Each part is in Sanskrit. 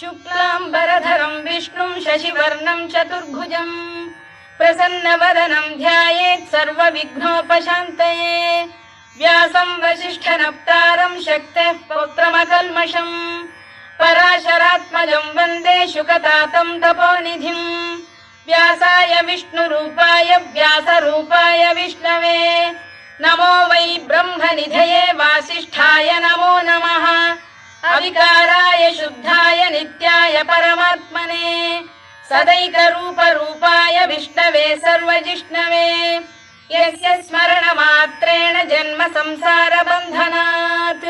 शुक्लाम्बरधरं विष्णुं शशिवर्णं चतुर्भुजं प्रसन्नवदनं ध्यायेत् सर्वविघ्नोपशान्तये। व्यासं वसिष्ठनप्तारं शक्तेः पौत्रमकल्मषम् पराशरात्मजं वन्दे शुकतातं तपोनिधिम्। व्यासाय विष्णुरूपाय व्यासरूपाय विष्णवे नमो वै ब्रह्मनिधये वासिष्ठाय नमो नमः। अविकाराय शुद्धाय नित्याय परमात्मने सदैकरूपरूपाय विष्णवे सर्वजिष्णवे यस्य स्मरणमात्रेण जन्म संसारबन्धनात्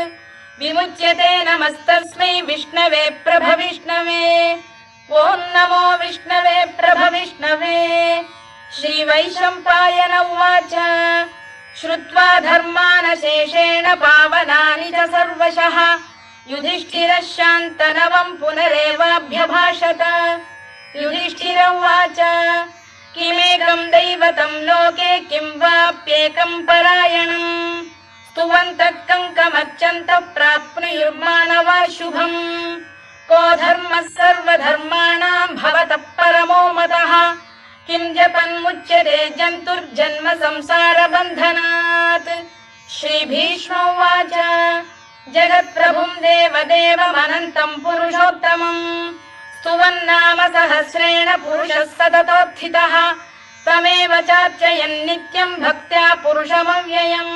विमुच्यते नमस्तस्मै विष्णवे प्रभविष्णवे। ॐ नमो विष्णवे प्रभविष्णवे। श्रीवैशम्पायन उवाच श्रुत्वा धर्मानशेषेण पावनानि च सर्वशः युधिष्ठिरः शान्तनवं पुनरेवाभ्यभाषत। युधिष्ठिर उवाच किमेकं दैवतं लोके किं वाप्येकं परायणम् स्तुवन्तः कङ्कमर्चन्तः प्राप्नुयुर्मानवा शुभम्। को धर्मः सर्वधर्माणां भवतः परमो मतः किं जपन्मुच्यते जन्तुर्जन्म संसारबन्धनात्। श्रीभीष्म उवाच जगत्प्रभुं देवदेवमनन्तं पुरुषोत्तमम् स्तुवन्नाम सहस्रेण पुरुषः सततोत्थितः तमेव चार्चयन् नित्यं भक्त्या पुरुषमव्ययम्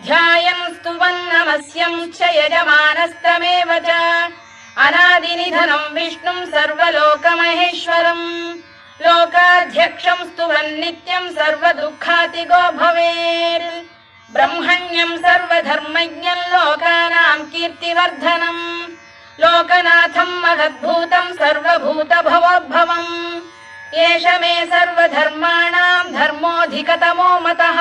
ध्यायन् स्तुवन् नमस्यं च यजमानस्तमेव च अनादिनिधनं विष्णुं सर्वलोकमहेश्वरम् लोकाध्यक्षं स्तुवन् नित्यं सर्वदुःखातिगो भवेत्। ब्रह्मण्यं सर्वधर्मज्ञं लोकानां कीर्तिवर्धनम् लोकनाथं महद्भूतं सर्वभूतभवोद्भवम् एष मे सर्वधर्माणां धर्मोऽधिकतमो मतः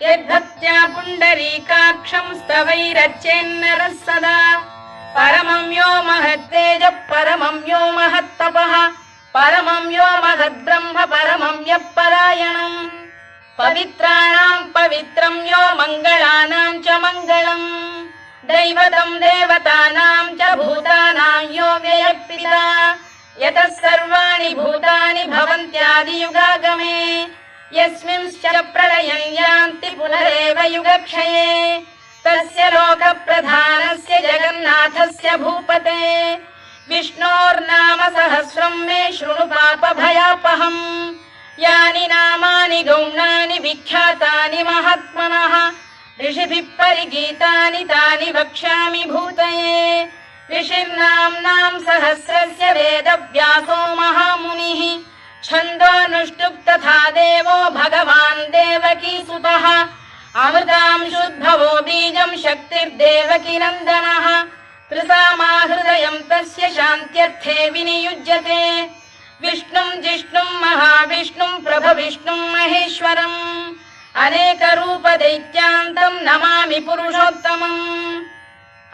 यद्भक्त्या पुण्डरीकाक्षं स्तवैरच्चेन्नरः सदा परमं यो महत्तेजः परमं यो महत्तपः परमं यो महद्ब्रह्म परमं यः परायणम् पवित्राणां पवित्रं यो मङ्गलानां च मङ्गलम् दैवतं देवतानां च भूतानां यो व्ययः यतः सर्वाणि भूतानि भवन्त्यादियुगागमे यस्मिंश्च प्रलयं यान्ति पुनरेव युगक्षये तस्य लोकप्रधानस्य जगन्नाथस्य भूपते विष्णोर्नाम सहस्रं मे शृणु पापभयापहम् यानि नामानि गौणानि विख्यातानि महात्मनः ऋषिभिः परिगीतानि तानि वक्ष्यामि भूतये। ऋषिर्नाम्नां सहस्रस्य वेदव्यासो महामुनिः छन्दोऽनुष्टुप् तथा देवो भगवान् देवकीसुतः अमृतांशुद्भवो बीजं शक्तिर्देवकी नन्दनः त्रिसामाहृदयं तस्य शान्त्यर्थे विनियुज्यते विष्णुं जिष्णुं महाविष्णुं प्रभविष्णुं महेश्वरम् अनेकरूपदैत्यान्तं नमामि पुरुषोत्तमम्।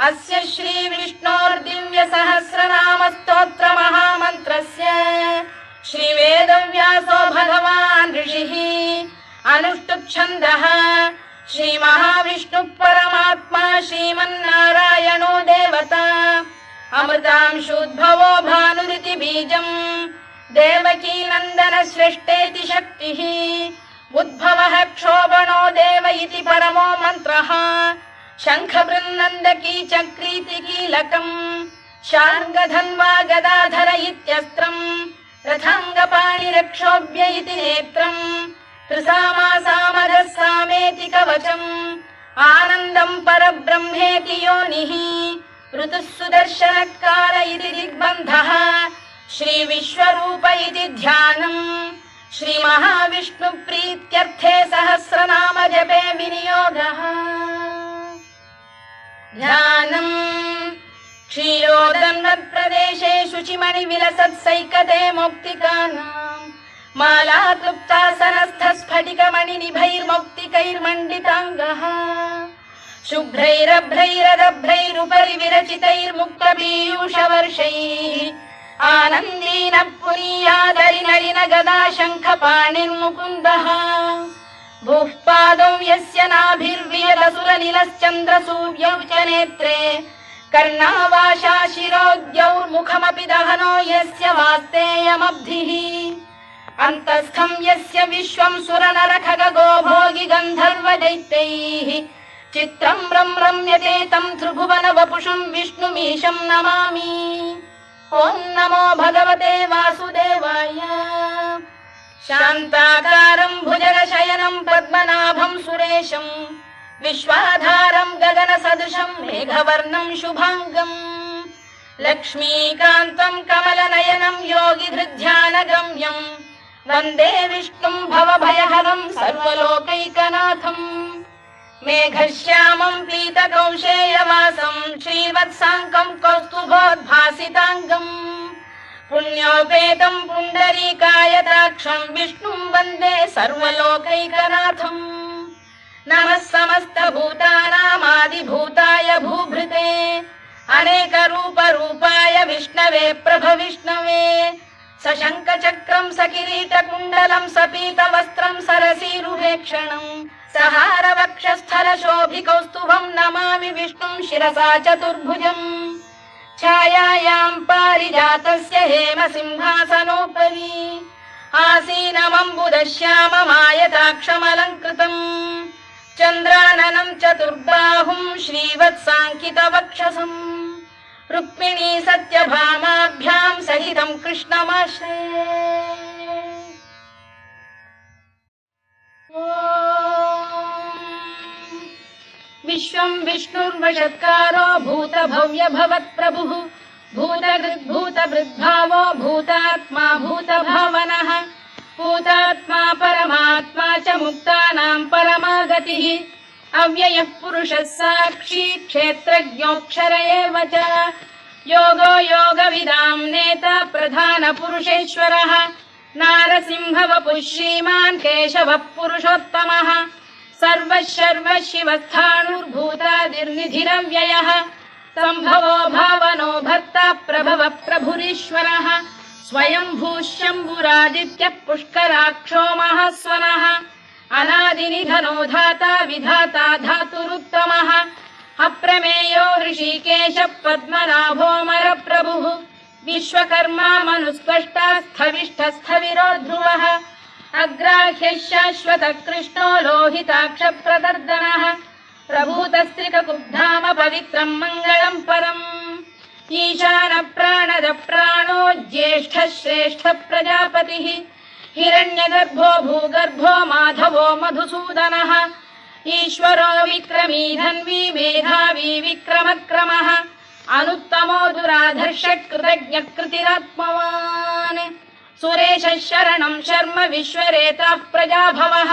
अस्य श्रीविष्णोर्दिव्यसहस्रनामस्तोत्रमहामन्त्रस्य श्रीवेदव्यासो भगवान् ऋषिः अनुष्टुप्छन्दः श्रीमहाविष्णुः परमात्मा श्रीमन्नारायणो देवता अमृतांशुद्भवो भानुरिति बीजम् देवकी नन्दन श्रेष्ठेति शक्तिः उद्भवः क्षोभणो देव इति परमो मन्त्रः शङ्खबृन्नन्दकी चक्रीति कीलकम् शार्ङ्गधन्वा गदाधर इत्यस्त्रम् रथाङ्गपाणिरक्षोभ्य इति नेत्रम् त्रिसामासामरः सामेति कवचम् आनन्दं परब्रह्मेति योनिः ऋतुः सुदर्शनकार इति दिग्बन्धः श्रीविश्वरूप इति ध्यानम् श्रीमहाविष्णुप्रीत्यर्थे सहस्रनाम जपे विनियोगः। ध्यानम् क्षीरोदन्वत्प्रदेशे शुचिमणिविलसत्सैकते मौक्तिकानाम् मालाक्लुप्तासनस्थस्फटिकमणिनिभैर्मौक्तिकैर्मण्डिताङ्गः शुभ्रैरभ्रैरदभ्रैरुपरि विरचितैर्मुक्तपीयूषवर्षैः आनन्दीनः पुनीयादरिनलिन गदा शङ्खपाणिर्मुकुन्दः भूः पादौ यस्य नाभिर्वियदसुरनिलश्चन्द्रसूर्यौ च नेत्रे कर्णावाशा शिरोद्यौर्मुखमपि दहनो यस्य वास्तेयमब्धिः अन्तस्थं यस्य विश्वं सुरनरखगो भोगि गन्धर्वदैत्यैः चित्रं रम्यते तं त्रिभुवन वपुषं विष्णुमीशं नमामि। ॐ नमो भगवते वासुदेवाय। शान्ताकारं भुजगशयनं पद्मनाभं सुरेशं विश्वाधारं गगनसदृशं मेघवर्णं शुभाङ्गं लक्ष्मीकान्तं कमलनयनं योगिधृध्यानगम्यं वन्दे विष्णुं भवभयहरं सर्वलोकैकनाथम्। मेघश्यामं पीतकौशेयवासं श्रीवत्साङ्कं कौस्तुभोद्भासिताङ्गम् पुण्योपेतं पुण्डरीकायताक्षं विष्णुं वन्दे सर्वलोकैकनाथम्। नमः समस्तभूतानामादिभूताय भूभृते अनेकरूपरूपाय विष्णवे प्रभविष्णवे सशङ्खचक्रं सकिरीटकुण्डलं सपीतवस्त्रं सरसीरुहेक्षणं सहारवक्षस्थलशोभिकौस्तुभं नमामि विष्णुं शिरसा चतुर्भुजम्। छायायां पारिजातस्य हेमसिंहासनोपरि आसीनमम्बुदश्याममायताक्षमलङ्कृतम् चन्द्राननं चतुर्बाहुं श्रीवत्साङ्कितवक्षसम् रुक्मिणी सत्यभामाभ्यां सहितं कृष्णमाश्रये। विश्वं विष्णुर्वषत्कारो भूतभव्य भवत्प्रभुः भूतभृद्भावो भूतात्मा भूतभावनः भूतात्मा परमात्मा च मुक्तानां परमागतिः अव्ययः पुरुषः साक्षी क्षेत्रज्ञोऽक्षर एव च योगो योगविदां नेता प्रधानपुरुषेश्वरः नारसिंहवपुः श्रीमान् केशवः पुरुषोत्तमः सर्वः शर्वः शिवस्थाणुर्भूतादिर्निधिरव्ययः सम्भवो भावनो भर्ता प्रभवः प्रभुरीश्वरः स्वयंभूः शम्भुरादित्यः पुष्कराक्षो महास्वनः अनादिनिधनो धाता विधाता धातुरुत्तमः अप्रमेयो ऋषिकेशः पद्मनाभोऽमरप्रभुः विश्वकर्मा मनुस्पष्टा स्थविष्ठस्थविरो ध्रुवः अग्राह्यः शाश्वतः कृष्णो लोहिताक्षप्रदर्दनः प्रभूतस्त्रिककुब्धाम पवित्रं मङ्गलं परम् ईशानप्राणद प्राणो ज्येष्ठः श्रेष्ठः प्रजापतिः हिरण्यगर्भो भूगर्भो माधवो मधुसूदनः ईश्वरो विक्रमी धन्वी मेधावी विक्रमक्रमः अनुत्तमो दुराधर्षः कृतज्ञः कृतिरात्मवान् सुरेशः शरणं शर्म विश्वरेताः प्रजाभवः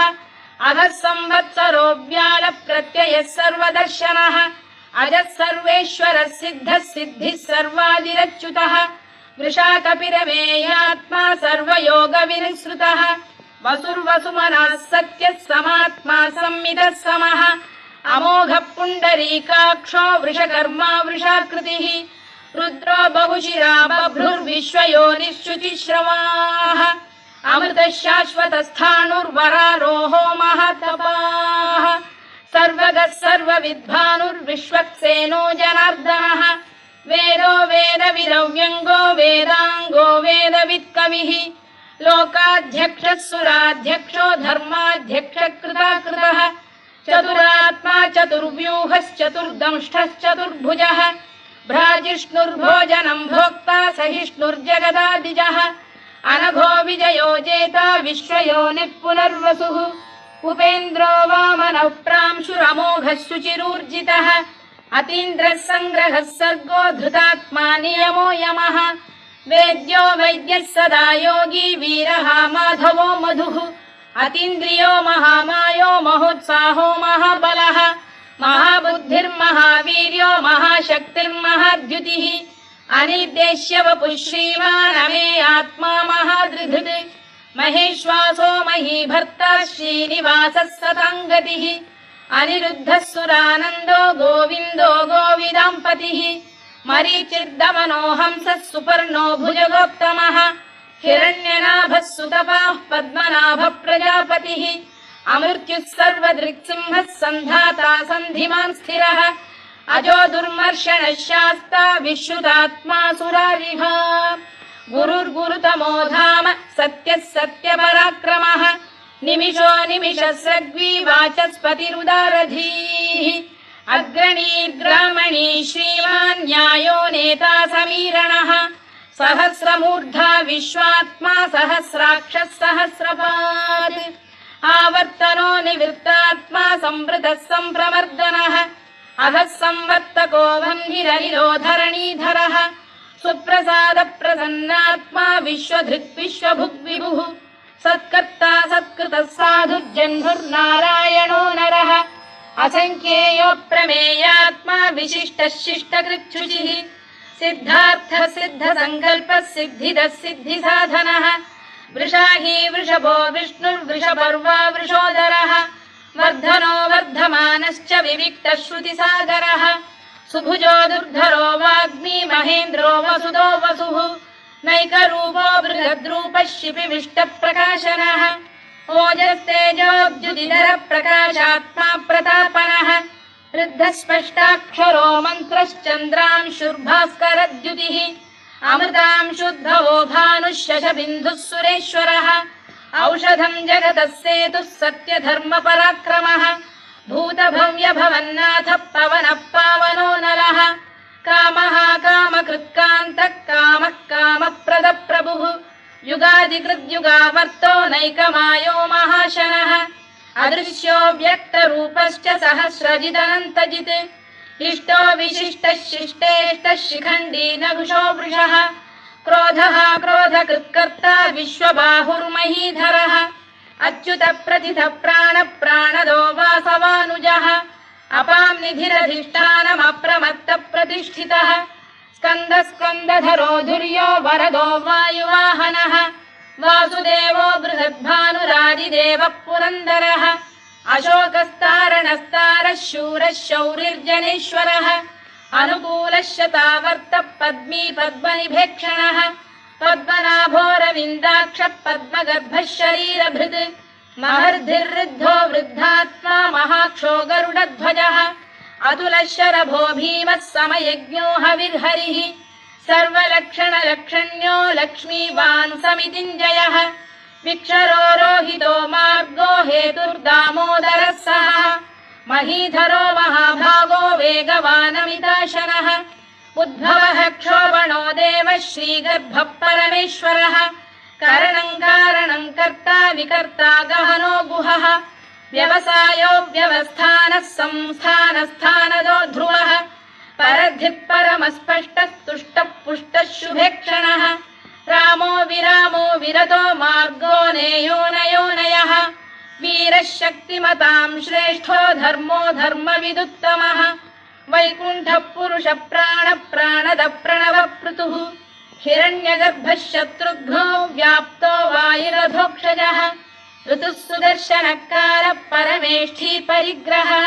अधः संवत्सरो व्यालः प्रत्ययः सर्वदर्शनः अजः सर्वेश्वरः सिद्धः सिद्धिः सर्वादिरच्युतः वृषाकपिरमेयात्मा सर्वयोगविनिसृतः वसुर्वसुमनः सत्यः समात्मा संमितः समः अमोघः पुण्डरीकाक्षो वृषकर्मा वृषाकृतिः रुद्रो बहुशिरा बभ्रुर्विश्वयोनिश्रुतिश्रवाः अमृतः शाश्वतस्थाणुर्वरारोहो महातपाः सर्वगः सर्वविद्भानुर्विश्वक्सेनो जनार्दनः वेदो वेदविरव्यङ्गो वेदाङ्गो वेदवित्कविः लोकाध्यक्षः सुराध्यक्षो धर्माध्यक्षः कृताकृतः चतुरात्मा चतुर्व्यूहश्चतुर्दंष्टश्चतुर्भुजः भ्राजिष्णुर्भोजनं भोक्ता सहिष्णुर्जगदादिजः अनघो विजयो जेता विश्वयोनिः पुनर्वसुः उपेन्द्रो वामनः प्रांशुरमोघः शुचिरूर्जितः अतीन्द्रः सङ्ग्रहः सर्गो धृतात्मा नियमो यमः वेद्यो वैद्यः सदा योगी वीरः माधवो मधुः अतीन्द्रियो महामायो महोत्साहो महाबलः महाबुद्धिर्महावीर्यो महाशक्तिर्महाद्युतिः अनिर्देश्य वपुः श्रीमान् अमे आत्मा महाधृधृत् महेश्वासो महीभर्ता श्रीनिवासः सताङ्गतिः अनिरुद्धः सुरानन्दो गोविन्दो गोविदाम्पतिः मरीचिर्दमनो हंसः सुपर्णो भुजगोत्तमः हिरण्यनाभः सुतपाः पद्मनाभः प्रजापतिः अमृत्युः सर्वदृक्सिंहः सन्धाता सन्धिमान् स्थिरः अजो दुर्मर्षणः शास्ता विश्रुतात्मा सुरारिः गुरुर्गुरुतमो धाम सत्यः सत्यपराक्रमः निमिषो निमिषस्रग्वी वाचस्पतिरुदारधीः अग्रणी श्रीमान् न्यायो नेता समीरणः सहस्रमूर्धा विश्वात्मा सहस्राक्षः सहस्रपात् आवर्तनो निवृत्तात्मा संवृतः सम्प्रमर्दनः अधः संवर्तको वह्निरनिरो धरणीधरः सुप्रसाद प्रसन्नात्मा विश्वधृक् विश्वभुग्विभुः सत्कर्ता सत्कृतः साधुर्जह्नुर्नारायणो नरः असंख्येयो प्रमेयात्मा विशिष्टः शिष्टकृच्छुचिः सिद्धार्थः सिद्धसङ्कल्पः सिद्धिदः सिद्धिसाधनः वृषाही वृषभो विष्णुर्वृषपर्वा वृषोदरः वर्धनो वर्धमानश्च विविक्तः श्रुतिसागरः सुभुजो दुर्धरो वाग्मी महेन्द्रो वसुदो वसुः नैकरूपो बृहद्रूपः शिपिविष्टप्रकाशनः ओजस्तेजोद्युतिधरः प्रकाशात्मा प्रतापनः ऋद्धस्पष्टाक्षरो मन्त्रश्चन्द्रांशुर्भास्करद्युतिः अमृतांशुद्धवो भानुः शशबिन्दुः सुरेश्वरः औषधम् जगतः सेतुः सत्यधर्मपराक्रमः भूतभव्यभवन्नाथः पवनः पावनो नरः कामः कामकृत्कान्तः कामः कामप्रदप्रभुः युगादिकृद्युगावर्तो नैकमायो महाशनः अदृश्यो व्यक्तरूपश्च सहस्रजिदनन्तजित् इष्टो विशिष्टः शिष्टेष्टः शिखण्डी नघुषो वृषः क्रोधः क्रोधकृत्कर्ता विश्वबाहुर्महीधरः अच्युत प्रतिथ प्राण प्राणदो वासवानुजः अपां निधिरधिष्ठानमप्रमत्त प्रतिष्ठितः स्कन्द स्कन्दधरो धुर्यो वरदो वायुवाहनः वासुदेवो बृहद्भानुरादिदेवः पुरन्दरः अशोकस्तारणस्तारः शूरः शौरिर्जनेश्वरः अनुकूलः शतावर्तः पद्मी पद्मनिभेक्षणः पद्मनाभोरविन्दाक्षः पद्मगर्भः शरीरभृत् महर्धिर्वृद्धो वृद्धात्मा महाक्षो गरुडध्वजः अतुलः शरभो भीमः समयज्ञो हविर्हरिः सर्वलक्षणलक्षण्यो लक्ष्मीवान् समितिञ्जयः विक्षरो रोहितो मार्गो हेतुर्दामोदरः सः महीधरो महाभागो वेगवानमिताशनः उद्भवः क्षोभणो देवः श्रीगर्भः परमेश्वरः करणं कारणं कर्ता विकर्ता गहनो गुहः व्यवसायो व्यवस्थानः संस्थानस्थानदो ध्रुवः परद्धिः परमस्पष्टः तुष्टः पुष्टः शुभेक्षणः रामो विरामो विरतो मार्गो नेयो नयोनयः वीरः शक्तिमतां श्रेष्ठो धर्मो धर्मविदुत्तमः वैकुण्ठः पुरुषः प्राणः प्राणदः प्रणवपृतुः हिरण्यगर्भः शत्रुघ्नो व्याप्तो वायुरधोक्षजः ऋतुः सुदर्शनकारः परमेष्ठी परिग्रहः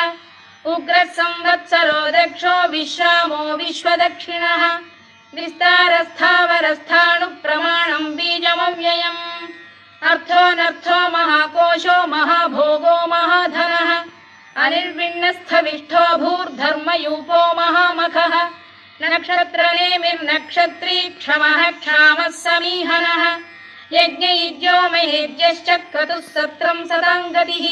उग्रः संवत्सरो दक्षो विश्रामो विश्वदक्षिणः विस्तारस्थावरस्थाणुः प्रमाणं बीजमव्ययम् अर्थोऽनर्थो महाकोशो महाभोगो महाधनः अनिर्विण्णस्थविष्ठो भूर्धर्मयूपो महामखः नक्षत्रनेमिर्नक्षत्री क्षमः क्षामः समीहनः यज्ञयुज्यो महेज्यश्च क्रतुः सत्रं सदां गतिः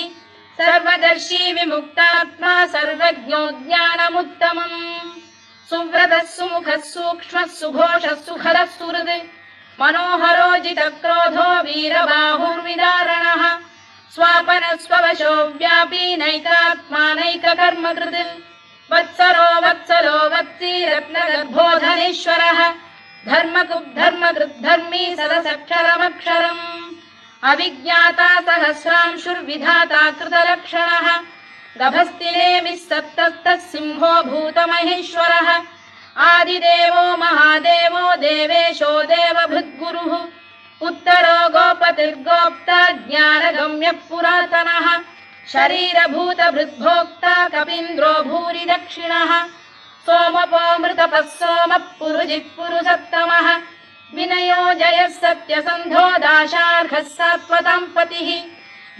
सर्वदर्शी विमुक्तात्मा सर्वज्ञो ज्ञानमुत्तमम् सुव्रतः सुमुखः सूक्ष्मः सुघोषः सुखदः सुहृद् मनोहरो जितक्रोधो वीरबाहुर्विदारणः स्वापनः स्ववशो व्यापी नैकात्मा नैककर्मकृत् वत्सरो वत्सलो वत्सी रत्नगर्भोधनेश्वरः धर्मकृद्धर्मी सदसक्षरमक्षरम् अविज्ञाता सहस्रांशुर्विधाता कृतलक्षणः गभस्तिनेमिः सप्तस्तः सिंहो भूतमहेश्वरः आदिदेवो महादेवो देवेशो देवभृद्गुरुः उत्तरो गोपतिर्गोप्ता ज्ञानगम्यः पुरातनः शरीरभूतभृद्भोक्ता कपीन्द्रो भूरि दक्षिणः सोमपोऽमृतपः सोमः पुरुजिः पुरुषत्तमः विनयो जयः सत्यसन्धो दाशार्हः सात्वतां पतिः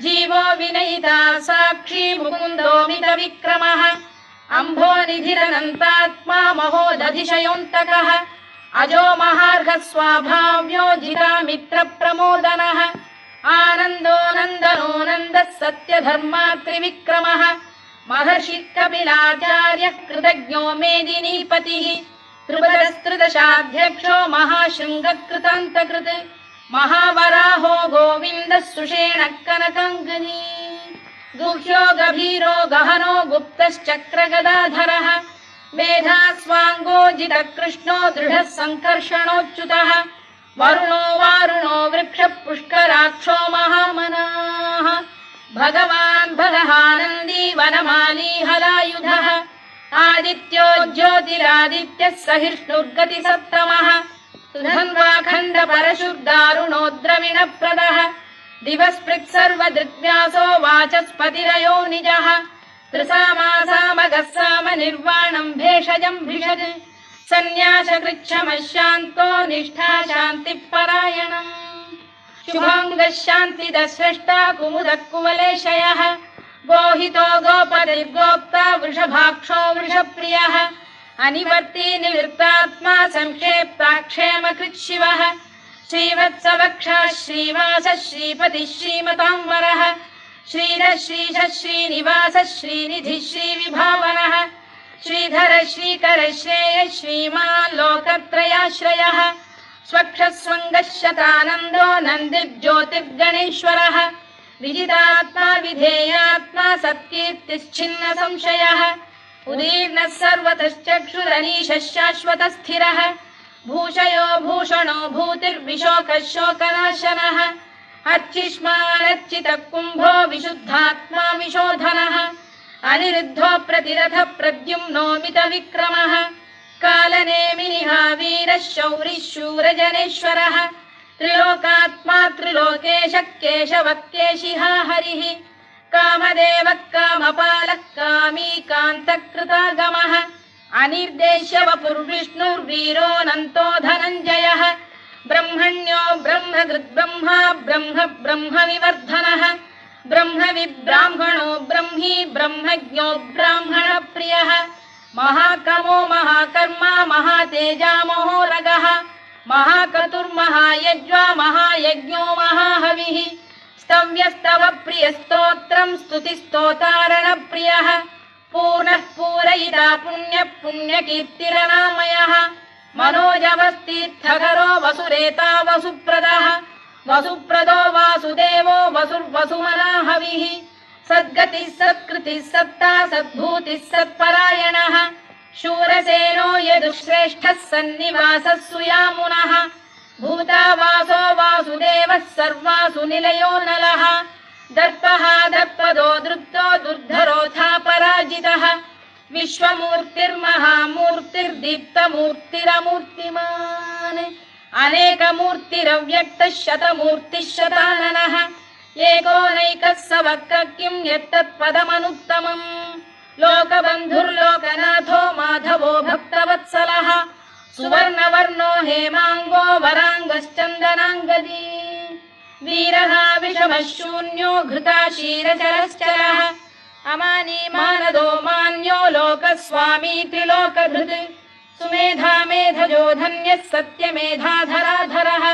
जीवो विनयिता साक्षी मुकुन्दो मितविक्रमः अम्भोनिधिरनन्तात्मा महोदधिशयोऽन्तकः अजो महार्घः स्वाभाव्यो जितामित्रप्रमोदनः आनन्दो नन्दनो नन्दः सत्यधर्मात्रिविक्रमः महर्षि कपिलाचार्यः कृतज्ञो मेदिनीपतिः त्रिपदस्त्रिदशाध्यक्षो महाशृङ्गकृतान्तकृत् महावराहो गोविन्दः सुषेणः कनकाङ्गनी गुह्यो गभीरो गहनो गुप्तश्चक्रगदाधरः मेधास्वाङ्गो जितकृष्णो दृढः सङ्कर्षणोच्युतः वरुणो वारुणो वृक्षः पुष्कराक्षो महामनाः भगवान् बलहानन्दी वनमाली हलायुधः आदित्यो ज्योतिरादित्यः सहिष्णुर्गतिसत्तमः सुधन्वाखण्ड परशुर्दारुणो द्रविणप्रदः दिवस्पृक् सर्वदृग्व्यासो वाचस्पतिरयो निजः त्रिसामासामगः साम निर्वाणम् भेषजम् भिषज सन्न्यासकृच्छमशान्तो निष्ठा शान्तिः परायणम् शुभाङ्गः शान्तिदः स्रष्टा कुमुदः कुवलेशयः गोहितो गोपतिर्गोप्ता वृषभाक्षो वृषप्रियः अनिवर्ती निवृत्तात्मा संक्षेप्ताक्षेमकृत् शिवः श्रीवत्सवक्षः श्रीवासः श्रीपतिः श्रीमताम्बरः श्रीधः श्रीशः श्रीनिवासः श्रीनिधिः श्रीविभावनः श्रीधर श्रीकर श्रेयः श्रीमान् लोकत्रयाश्रयः स्वक्षः स्वङ्गः शतानन्दो नन्दिर्ज्योतिर्गणेश्वरः विजितात्मा विधेयात्मा सत्कीर्तिश्छिन्न संशयः उदीर्णः सर्वतश्चक्षुरनीशः शाश्वतः स्थिरः भूषयो भूषणो भूतिर्विशोकः शोकनाशनः अर्चिष्मानर्चितः कुम्भो विशुद्धात्मा विशोधनः अनिरुद्धो प्रतिरथः प्रद्युम्नो मितविक्रमः कालनेमिनिः वीरः शौरिः शूरजनेश्वरः त्रिलोकात्मा त्रिलोकेशः केशवः केशिः हरिः कामदेवः कामपालः कामी कान्तकृतागमः अनिर्देश्य वपुर्विष्णुर्वीरोऽनन्तो धनञ्जयः ब्रह्मण्यो ब्रह्मकृद्ब्रह्मा ब्रह्म ब्रह्मविवर्धनः ब्रह्मविब्राह्मणो ब्रह्मी ब्रह्मज्ञो ब्राह्मणप्रियः महाकमो महाकर्मा महातेजा महोरगः महाक्रतुर्महायज्वा महायज्ञो महाहविः स्तव्यस्तव प्रियस्तोत्रम् स्तुतिस्तोतारणप्रियः पूर्णः पूरयिता पुण्यः पुण्यकीर्तिरनामयः मनोजवस्तीर्थकरो वसुरेता वसुप्रदः वसुप्रदो वासुदेवो वसुर्वसुमनाहविः सद्गतिः सत्कृतिः सत्ता सद्भूतिः सत्परायणः शूरसेनो यदुश्रेष्ठः सन्निवासः सुयामुनः भूतावासो वासुदेवः सर्वासु निलयो नलः दर्पः दर्पदो दृप्तो दुर्धरोऽथा पराजितः विश्वमूर्तिर्महामूर्तिर्दीप्तमूर्तिरमूर्तिमान् अनेकमूर्तिरव्यक्तः शतमूर्तिः शताननः एकोनैकः स वक्र किं यत्तत्पदमनुत्तमम् लोकबन्धुर्लोकनाथो माधवो भक्तवत्सलः सुवर्णवर्णो हेमाङ्गो वराङ्गश्चन्दनाङ्गदी वीरः विषमः शून्यो घृता क्षीरचरश्चरः अमानी मानदो मान्यो लोकस्वामी त्रिलोकधृत् सुमेधा मेधजो धन्यः सत्यमेधाधराधरः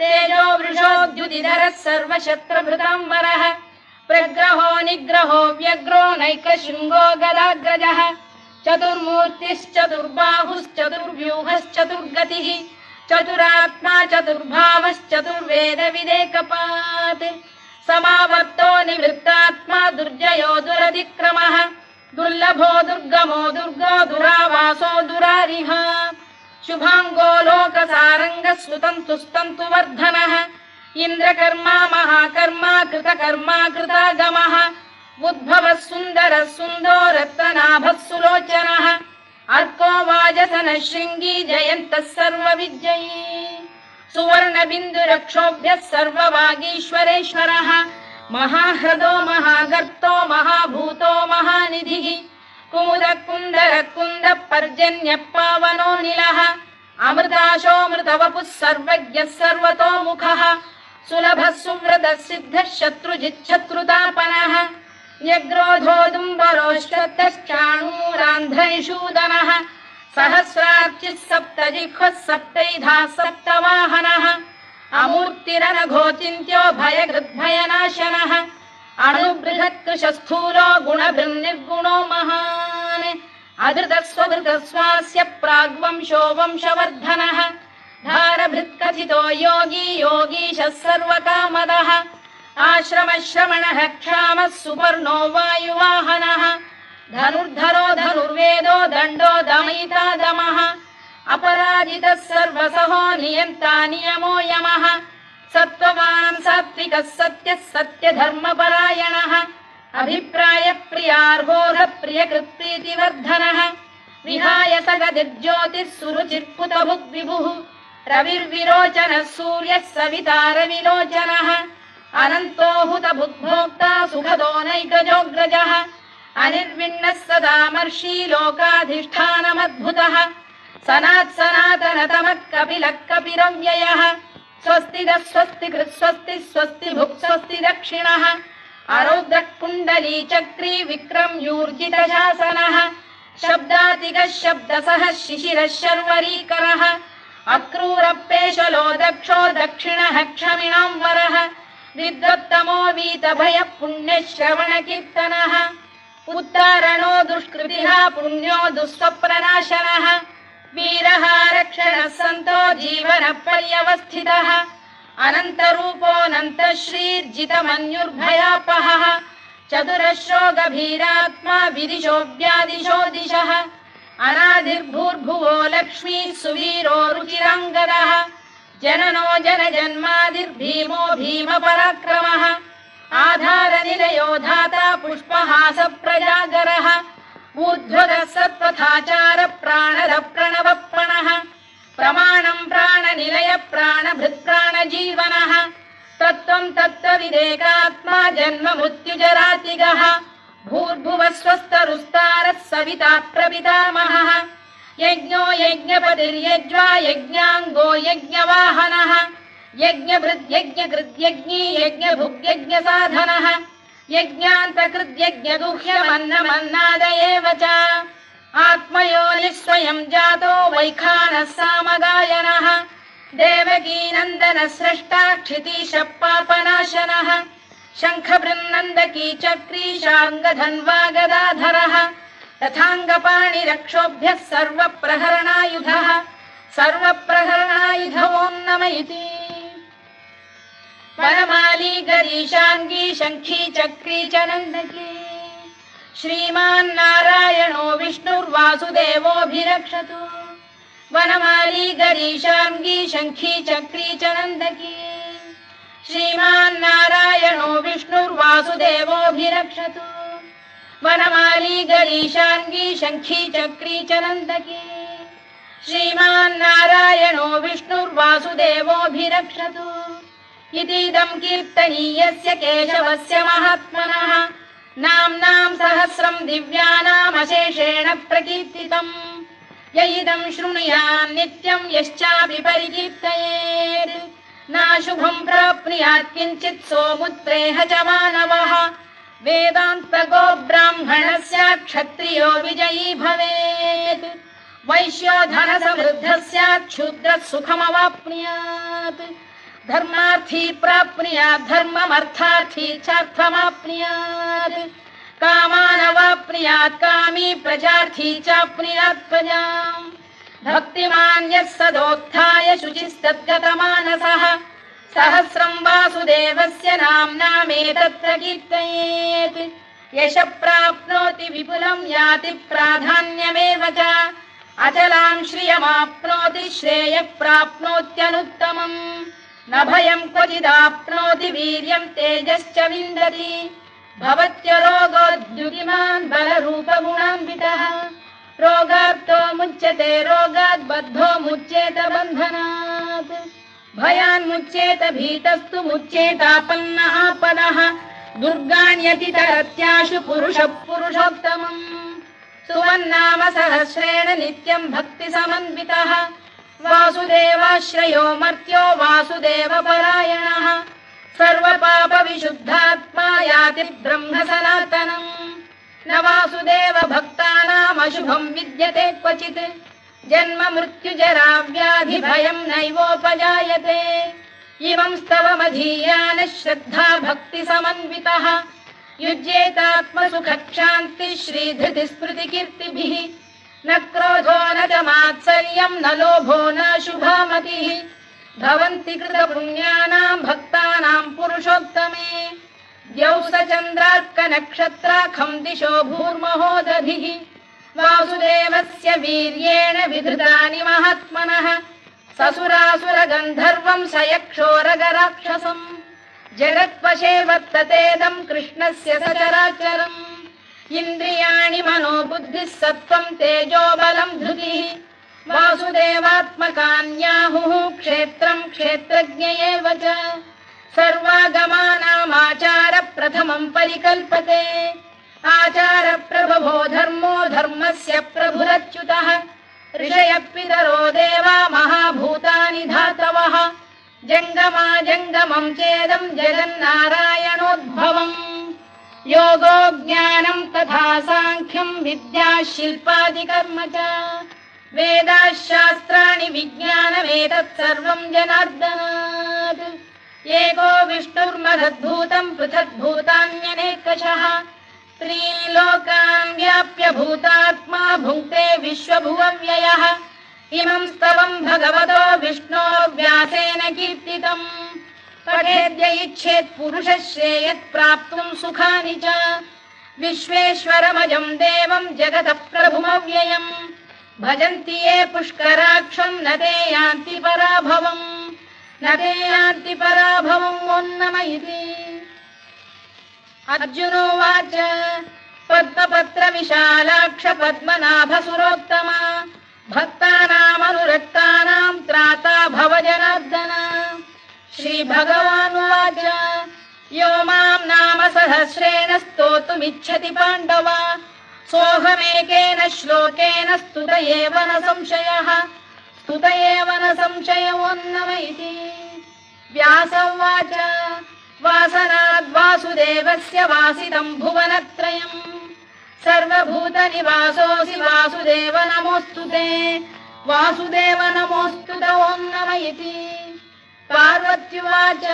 तेजो वृषोद्युतिधरः सर्वशस्त्रभृताम्बरः प्रग्रहो निग्रहो व्यग्रो नैकशृङ्गो गदाग्रजः चतुर्मूर्तिश्चतुर्बाहुश्चतुर्व्यूहश्चतुर्गतिः चतुरात्मा चतुर्भावश्चतुर्वेदविदेकपात् समावर्तो निवृत्तात्मा दुर्जयो दुरतिक्रमः दुर्लभो दुर्गमो दुर्गो दुरावासो दुरारिः शुभाङ्गो लोकसारङ्गः सुतन्तुस्तन्तु वर्धनः इन्द्रकर्मा महाकर्मा कृतकर्मा कृतागमः उद्भवः सुन्दरः सुन्दो रत्ननाभः सुलोचनः अर्को वाजसनः शृङ्गी जयन्तः सर्वविजयी सुवर्णबिन्दुरक्षोभ्यः सर्ववागीश्वरेश्वरः महाह्रदो महागर्तो महाभूतो महानिधिः कुमुद कुन्दर कुन्द पर्जन्यः पावनो निलः अमृताशोऽमृतवपुः सर्वज्ञः सर्वतोमुखः सुलभः सुव्रतः सिद्धः शत्रुजिच्छत्रुतापनः न्यग्रोधोदुम्बरोश्वत्तश्चाणूरान्ध्रैषूदनः सहस्रार्चिः सप्तजिह्वः सप्तैधा सप्तवाहनः अमूर्तिरनघोचिन्त्यो भयकृद्भयनाशनः अणुबृहत्कृशस्थूलो गुणभृन्निर्गुणो महान् अधृतस्वधृतस्वास्य प्राग्वंशो वंशवर्धनः धारभृत्कथितो योगी योगीशः सर्वकामदः आश्रमश्रमणः क्षामः सुपर्णो वायुवाहनः धनुर्धरो धनुर्वेदो दण्डो दमयिता दमः अपराजितः सर्वसहो नियन्ता नियमो यमः सत्त्ववान् सात्विकः सत्यः सत्यधर्मपरायणः अभिप्रायप्रियार्होरप्रियकृत्प्रीतिवर्धनः विहाय सगदिर्ज्योतिः सुरुचिर्पुतभुग्विभुः रविर्विरोचनः सूर्यः सवितारविलोचनः अनन्तो हुतभुग्भोक्ता सुखदो नैकजोऽग्रजः अनिर्विण्णः सदामर्षी लोकाधिष्ठानमद्भुतः सनातनतमः कपिलः कपिरव्ययः स्वस्तिदः स्वस्तिकृत् स्वस्ति स्वस्ति भुक् स्वस्ति दक्षिणः आरौद्रः कुण्डली चक्री विक्रम्यूर्जितशासनः शब्दातिगः शब्दसः शिशिरः शर्वरीकरः अक्रूरपेशलो दक्षो दक्षिणः क्षमिणां वरः विद्वत्तमो वीतभयः पुण्यश्रवणकीर्तनः उत्तारणो दुष्कृतिः पुण्यो दुःस्वप्ननाशनः वीरः रक्षणः सन्तो जीवनपर्यवस्थितः अनन्तरूपोऽनन्तश्रीर्जितमन्युर्भयापहः चतुरश्रो गभीरात्मा विदिशो व्यादिशो दिशः अनादिर्भूर्भुवो लक्ष्मीः सुवीरो रुचिराङ्गदः जननो जनजन्मादिर्भीमो भीमपराक्रमः आधारनिलयो धाता पुष्पहासप्रजागरः ऊर्ध्वगः सत्त्वथाचार प्राणदः प्रणवप्रणः प्रमाणं प्राणनिलय प्राणभृत्प्राणजीवनः तत्त्वं तत्त्वविदेकात्मा जन्म मृत्युजरातिगः भूर्भुवः स्वस्तरुस्तारः सविता प्रपितामहः यज्ञो यज्ञपतिर्यज्वा यज्ञाङ्गो यज्ञवाहनः यज्ञभृद्यज्ञकृद्यज्ञी यज्ञभुग्यज्ञसाधनः यज्ञान्तकृद्यज्ञगुह्यमन्नमन्नाद एव च आत्मयोनिः स्वयं जातो वैखानः सामगायनः देवकीनन्दनः स्रष्टा क्षितीशः पापनाशनः शङ्खबृन्नन्दकी चक्री शार्ङ्गधन्वा गदाधरः तथाङ्गपाणिरक्षोभ्यः सर्वप्रहरणायुधः सर्वप्रहरणायुधवो नम इति वनमाली गरीशाङ्गी शङ्खी चक्री च नन्दकी श्रीमान्नारायणो विष्णुर्वासुदेवोऽभिरक्षतु वनमाली गरीशाङ्गी शङ्खी चक्री च नन्दकी श्रीमान्नारायणो विष्णुर्वासुदेवोऽभिरक्षतु वनमाली गरीशाङ्गी शङ्खी चक्री च नन्दकी श्रीमान्नारायणो विष्णुर्वासुदेवोऽभिरक्षतु इतीदं कीर्तनीयस्य केशवस्य महात्मनः नाम्नां सहस्रं दिव्यानामशेषेण प्रकीर्तितम् य इदं शृणुयान् नित्यं यश्चापि परिकीर्तयेत् नाशुभं प्राप्नुयात् किञ्चित् सोमुत्प्रेह च मानवः वेदान्तको ब्राह्मणः स्यात् क्षत्रियो विजयी भवेत् वैश्यो धनसमृद्धः स्यात् शूद्रः सुखमवाप्नुयात् धर्मार्थी प्राप्नुयात् धर्ममर्थार्थी चार्थमाप्नुयात् कामानवाप्नुयात् कामी प्रजार्थी चाप्नुयात् प्रजाम् भक्तिमान् यः सदोत्थाय शुचिस्तद्गतमानसः सहस्रं वासुदेवस्य नाम्नामेतत्र कीर्तयेत् यशः प्राप्नोति विपुलं याति प्राधान्यमेव च अचलां श्रियमाप्नोति श्रेयः प्राप्नोत्यनुत्तमम् न भयं क्वचिदाप्नोति वीर्यं तेजश्च विन्दति भवत्यरोगोद्युतिमान् बलरूपगुणान्वितः रोगार्तो मुच्यते रोगात् बद्धो मुच्येत बन्धनात् भयान्मुच्येत भीतस्तु मुच्येतापन्न आपदः दुर्गाण्यतितरत्याशु पुरुषः पुरुषोत्तमम् सुवन्नाम सहस्रेण नित्यं भक्तिसमन्वितः वासुदेवाश्रयो मर्त्यो वासुदेवपरायणः सर्वपापविशुद्धात्मा याति ब्रह्म सनातनम् न वासुदेव भक्तानामशुभं विद्यते क्वचित् जन्म मृत्युजरा व्याधि भयं नैवोपजायते इमं स्तवमधीयानः श्रद्धा भक्ति समन्वितः युज्येतात्मसुखक्षान्तिः श्रीधृतिस्मृतिकीर्तिभिः न क्रोधो न च मात्सर्यं न लोभो न शुभामतिः भवन्ति कृतपुण्यानां भक्तानां पुरुषोत्तमे द्यौः स चन्द्रार्कनक्षत्राखं दिशो भूर्महो दधिः वासुदेवस्य वीर्येण विधृतानि महात्मनः ससुरासुरगन्धर्वं स यक्षोरगराक्षसम् जगत्वशे वर्ततेदं कृष्णस्य सचराचरम् इन्द्रियाणि मनो बुद्धिः सत्त्वं तेजो बलं धृतिः वासुदेवात्मकान्याहुः क्षेत्रं क्षेत्रज्ञ एव च सर्वागमानामाचार प्रथमं परिकल्पते आचार प्रभवो धर्मो धर्मस्य प्रभुरच्युतः ऋषयः पितरो देवा महाभूतानि धातवः जङ्गमा जङ्गमं चेदं जगन्नारायणोद्भवम् योगो ज्ञानं तथा साङ्ख्यं विद्या शिल्पादिकर्म च वेदाः शास्त्राणि विज्ञानमेतत् सर्वं जनार्दनात् एको विष्णुर्महद्भूतं पृथग्भूतान्यनेकशः त्रीन् लोकान् व्याप्य भूतात्मा भुङ्क्ते विश्वभुवव्ययः इमं स्तवं भगवतो विष्णोर्व्यासेन कीर्तितम् पठेद्य इच्छेत् पुरुषः श्रेयत् प्राप्तुं सुखानि च विश्वेश्वरमजं देवं जगतः प्रभुमव्ययम् भजन्ति ये पुष्कराक्षं न ते यान्ति पराभवम् न ते यान्ति पराभवम् ओन्नम इति अर्जुनोवाच पद्मपत्र विशालाक्ष पद्मनाभ सुरोत्तमा भक्तानामनुरक्तानां त्राता भव जनार्दन श्रीभगवानुवाच यो मां नाम सहस्रेण स्तोतुमिच्छति पाण्डव सोऽहमेकेन श्लोकेन स्तुत एव न संशयः स्तुत एव न संशयोन्नम इति व्यास उवाच वासनाद्वासुदेवस्य वासितं भुवनत्रयम् सर्वभूतनिवासोऽसि वासुदेव नमोऽस्तु ते वासुदेव नमोऽस्तु ते ओन्नम इति पार्वत्युवाच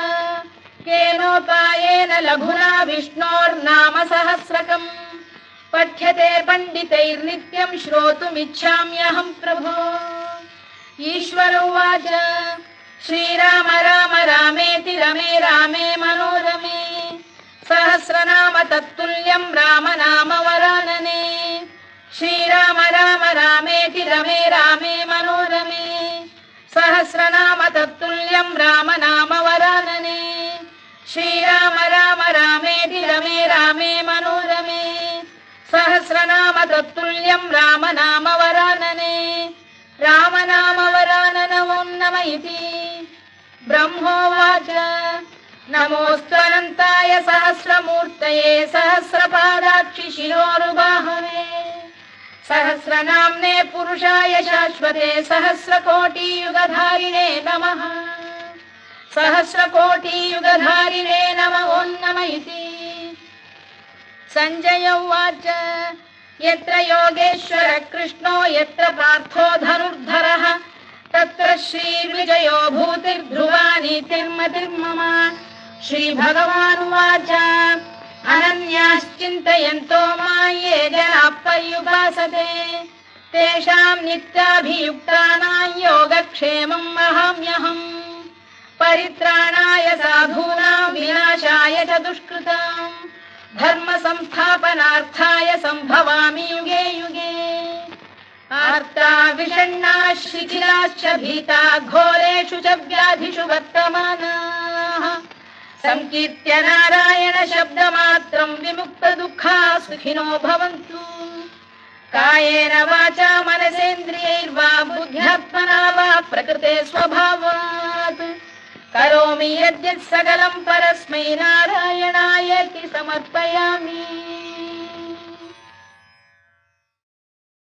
केनोपायेन लघुना विष्णोर्नाम सहस्रकम् पठ्यते पण्डितैर्नित्यं श्रोतुमिच्छाम्यहं प्रभो ईश्वर उवाच श्रीराम राम रामेति रमे रामे मनोरमे सहस्रनाम तत्तुल्यं राम नाम वरानने श्रीराम राम रामेति रमे रामे मनोरमे सहस्रनाम तत्तुल्यं राम नाम वरानने श्रीराम राम रामेति रमे रामे मनोरमे सहस्रनाम तत्तुल्यं राम नाम वरानने राम नाम वरानन ओन्नम इति ब्रह्मोवाच नमोऽस्त्वनन्ताय सहस्रमूर्तये सहस्रपादाक्षि शिरोरुबाहवे सहस्रनाम्ने पुरुषाय शाश्वते सहस्रकोटियुगधारिणे नमः सहस्रकोटियुगधारिणे नमः ओन्नम इति सञ्जय उवाच यत्र योगेश्वर कृष्णो यत्र पार्थो धनुर्धरः तत्र श्रीविजयो भूतिर्ध्रुवा नीतिर्मतिर्मम श्रीभगवानुवाच अनन्याश्चिन्तयन्तो मां ये जनाः पर्युपासते तेषां नित्याभियुक्तानां योगक्षेमं वहाम्यहम् परित्राणाय साधूनां विनाशाय च दुष्कृताम् धर्म संस्थापनार्थाय संभवामि युगे युगे आर्ता विषण्णा शिथिलाश्च भीता घोरेषु च व्याधिषु वर्तमानाः संकीर्त्य नारायण शब्दमात्रं विमुक्त दुःखा सुखिनो भवन्तु कायेन वाचा मनसेन्द्रियैर्वा बुद्ध्यात्मना वा प्रकृते स्वभावात् करोमि यद्यत् सकलं परस्मै नारायणायेति समर्पयामि।